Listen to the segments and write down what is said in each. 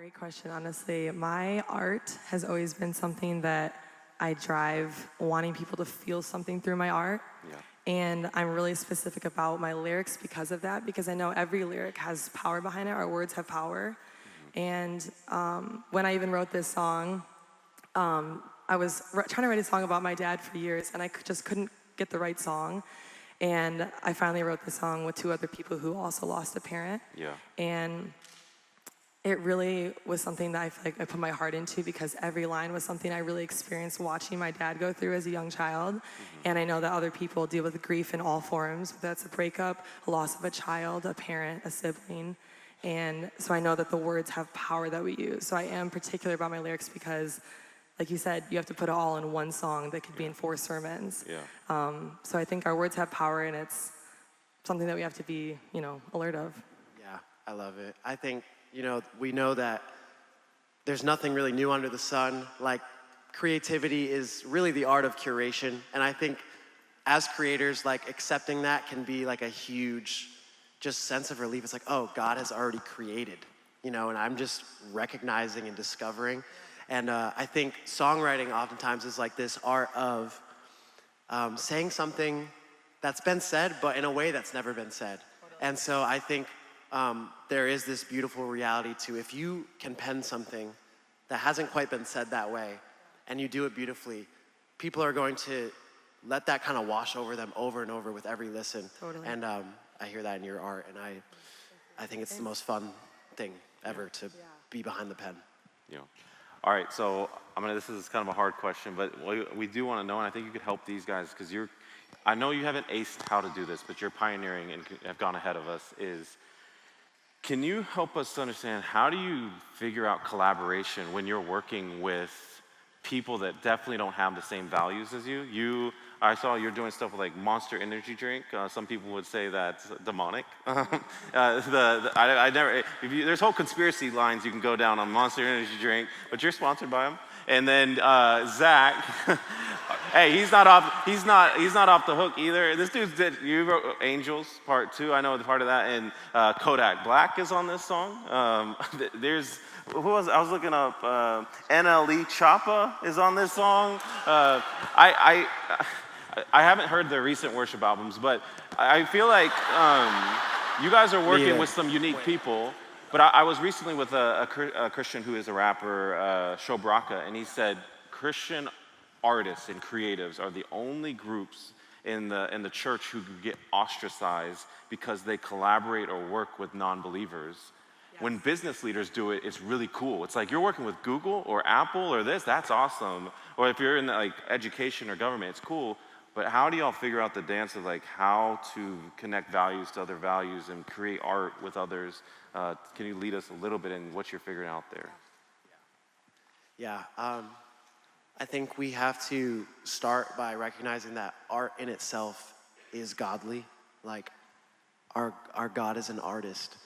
great question, honestly. My art has always been something that I drive wanting people to feel something through my art. Yeah. And I'm really specific about my lyrics because of that, because I know every lyric has power behind it. Our words have power. And when I even wrote this song, I was trying to write a song about my dad for years, and I just couldn't get the right song. And I finally wrote the song with two other people who also lost a parent. Yeah. And it really was something that I feel like I put my heart into, because every line was something I really experienced watching my dad go through as a young child. And I know that other people deal with grief in all forms, whether that's a breakup, a loss of a child, a parent, a sibling. And so I know that the words have power that we use. So I am particular about my lyrics because, like you said, you have to put it all in one song that could be in 4 sermons. Yeah. So I think our words have power, and it's something that we have to be, alert of. Yeah, I love it. I think, we know that there's nothing really new under the sun. Like, creativity is really the art of curation. And I think as creators, like, accepting that can be like a huge just sense of relief. It's like, oh, God has already created, and I'm just recognizing and discovering. And I think songwriting oftentimes is like this art of saying something that's been said, but in a way that's never been said. And so I think there is this beautiful reality to, if you can pen something that hasn't quite been said that way, and you do it beautifully, people are going to let that kind of wash over them over and over with every listen. Totally. And I hear that in your art, and I think it's the most fun thing ever to be behind the pen. Yeah. All right, so this is kind of a hard question, but we do want to know, and I think you could help these guys, because I know you haven't aced how to do this, but you're pioneering and have gone ahead of us. Can you help us understand, how do you figure out collaboration when you're working with people that definitely don't have the same values as you? I saw you're doing stuff with like Monster Energy drink. Some people would say that's demonic. There's whole conspiracy lines you can go down on Monster Energy drink, but you're sponsored by them. And then Zac, hey, he's not off the hook either. This dude you wrote Angels Part 2. I know the part of that, and Kodak Black is on this song. There's who was I was looking up? NLE Choppa is on this song. I haven't heard the recent worship albums, but I feel like you guys are working with some unique people. But I was recently with a Christian who is a rapper, Sho Braka, and he said Christian artists and creatives are the only groups in the church who get ostracized because they collaborate or work with non-believers. Yes. When business leaders do it, it's really cool. It's like you're working with Google or Apple or that's awesome. Or if you're in like education or government, it's cool. But how do y'all figure out the dance of like how to connect values to other values and create art with others? Can you lead us a little bit in what you're figuring out there? Yeah, I think we have to start by recognizing that art in itself is godly. Like, our God is an artist.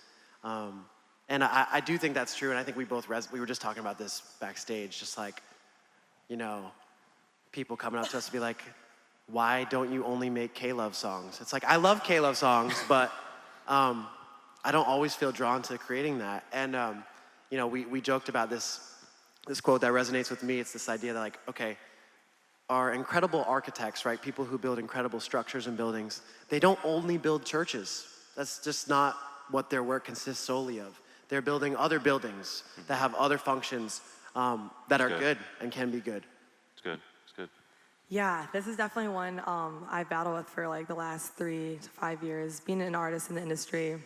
And I do think that's true, and I think we were just talking about this backstage, just like, people coming up to us to be like, why don't you only make K-Love songs? It's like, I love K-Love songs, but I don't always feel drawn to creating that. And, we joked about this quote that resonates with me. It's this idea that like, okay, our incredible architects, right? People who build incredible structures and buildings, they don't only build churches. That's just not what their work consists solely of. They're building other buildings that have other functions that are good and can be good. It's good. Yeah, this is definitely one I've battled with for like the last 3 to 5 years, being an artist in the industry.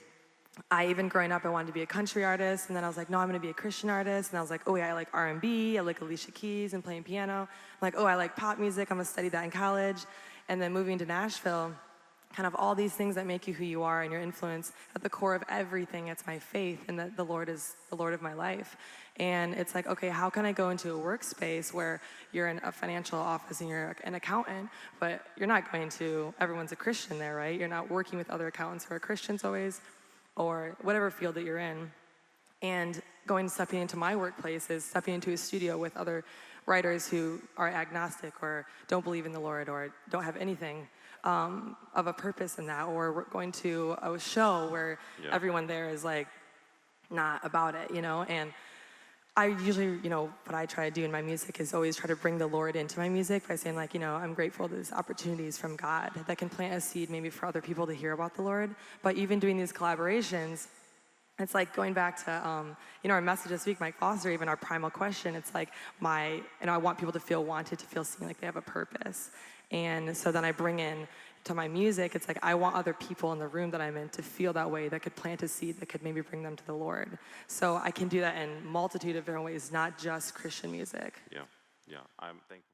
Even growing up, I wanted to be a country artist, and then I was like, no, I'm gonna be a Christian artist, and I was like, oh yeah, I like R&B, I like Alicia Keys and playing piano. I'm like, oh, I like pop music, I'm gonna study that in college. And then moving to Nashville, kind of all these things that make you who you are and your influence, at the core of everything, it's my faith, and that the Lord is the Lord of my life. And it's like, okay, how can I go into a workspace where you're in a financial office and you're an accountant, but you're not going to, everyone's a Christian there, right? You're not working with other accountants who are Christians always, or whatever field that you're in. And stepping into my workplace is stepping into a studio with other writers who are agnostic or don't believe in the Lord or don't have anything of a purpose in that, or we're going to a show where everyone there is like not about it, And I usually, what I try to do in my music is always try to bring the Lord into my music by saying like, I'm grateful to these opportunities from God that can plant a seed maybe for other people to hear about the Lord. But even doing these collaborations, it's like going back to, our message this week, Mike Foster, even our primal question, it's like I want people to feel wanted, to feel seen, like they have a purpose. And so then I bring in to my music, it's like I want other people in the room that I'm in to feel that way, that could plant a seed that could maybe bring them to the Lord. So I can do that in multitude of different ways, not just Christian music. Yeah, I'm thankful.